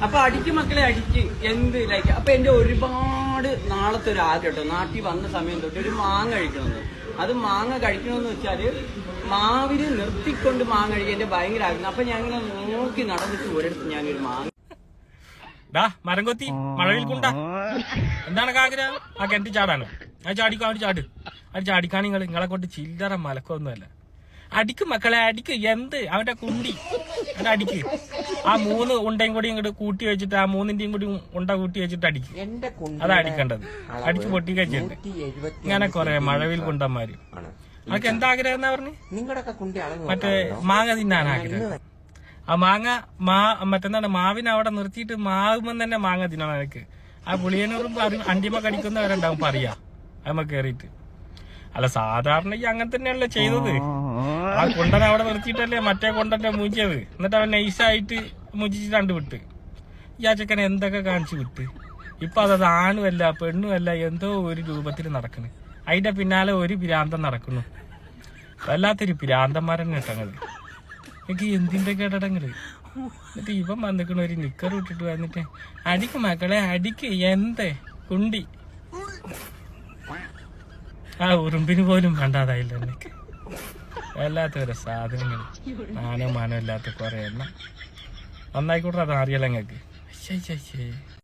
അപ്പൊ അടിക്ക് മക്കളെ അടിക്ക് എന്ത് ലൈക്ക്. അപ്പൊ എന്റെ ഒരുപാട് നാളത്തെ ഒരു ആഗ്രഹം കേട്ടോ, നാട്ടിൽ വന്ന സമയം തൊട്ട് ഒരു മാങ്ങ കഴിക്കണമെന്ന്. അത് മാങ്ങ കഴിക്കണമെന്ന് വെച്ചാല് മാവിന് നിർത്തിക്കൊണ്ട് മാങ്ങ കഴിക്കാൻ എന്റെ ഭയങ്കര ആഗ്രഹം. അപ്പൊ ഞാൻ ഇങ്ങനെ നോക്കി നടന്നിട്ട് ഒരിടത്ത് ഞാനൊരു മാങ്ങ മരം കൊത്തി മഴവിൽ കൊണ്ട എന്താണ് ആഗ്രഹം? ആ കിണറ്റി ചാടാണ്. അത് ചാടിക്കോ, അവിടെ ചാട്. അത് ചാടിക്കാൻ നിങ്ങളെ കൊണ്ട് ചില്ലറ മലക്കൊന്നുമല്ല. അടിക്ക് മക്കളെ അടിക്ക്. എന്ത് അവന്റെ കുണ്ടി അത് അടിക്ക്. ആ 3 ഉണ്ടയും കൂടി ഇങ്ങോട്ട് കൂട്ടി വെച്ചിട്ട് ആ 3ന്റെയും കൂടി ഉണ്ട കൂട്ടി വെച്ചിട്ട് അടിക്ക്. അതാ അടിക്കേണ്ടത്. അടിച്ച് പൊട്ടി കഴിച്ചിട്ട് ഇങ്ങനെ കൊറേ മഴവിൽ കുണ്ടന്മാര്. അവർക്ക് എന്താഗ്രഹം എന്നാ പറഞ്ഞു? മറ്റേ മാങ്ങ തിന്നാൻ ആഗ്രഹം. ആ മാങ്ങ മറ്റെന്താണ് മാവിനെ അവിടെ നിർത്തിയിട്ട് മാവുമ്പം തന്നെ മാങ്ങ തിന്നണം എനിക്ക്. ആ പുളിയനൂറും അണ്ടിമ കടിക്കുന്നവരുണ്ടാവും പറയാ അമ്മ കേറിയിട്ട്. അല്ല സാധാരണ ഈ അങ്ങനെ തന്നെയാണല്ലോ ചെയ്തത്. ആ കൊണ്ടനെ അവിടെ നിർത്തിയിട്ടല്ലേ മറ്റേ കൊണ്ടന്റെ മൂഞ്ചിയത്. എന്നിട്ട് അവൻ നൈസായിട്ട് മുഞ്ചിച്ചിട്ട് വിട്ട്. ഈ ആ ചെക്കനെ എന്തൊക്കെ കാണിച്ചു വിട്ട്. ഇപ്പൊ അത് ആണുമല്ല പെണ്ണുമല്ല എന്തോ ഒരു രൂപത്തിൽ നടക്കണ്. അതിന്റെ പിന്നാലെ ഒരു പിരാന്തം നടക്കുന്നു. വല്ലാത്തൊരു പിരാന്തന്മാരെന്നെ ഇട്ടങ്ങള്. എനിക്ക് എന്തിന്റെ കേടടങ്ങള്. എന്നിട്ട് ഇവൻ വന്നിക്കണ ഒരു നിക്കർ ഇട്ടിട്ട് വന്നിട്ട് അടിക്ക് മക്കളെ അടിക്ക്. എന്തേ കുണ്ടി. ആ ഉറുമ്പിന് പോലും കണ്ടാതായില്ല എനിക്ക്. വല്ലാത്തൊരു സാധനങ്ങൾ. മാനോ ഇല്ലാത്ത കുറെ എണ്ണം. നന്നായിക്കൂട്ടെ അത് അറിയാലോ നിങ്ങൾക്ക്.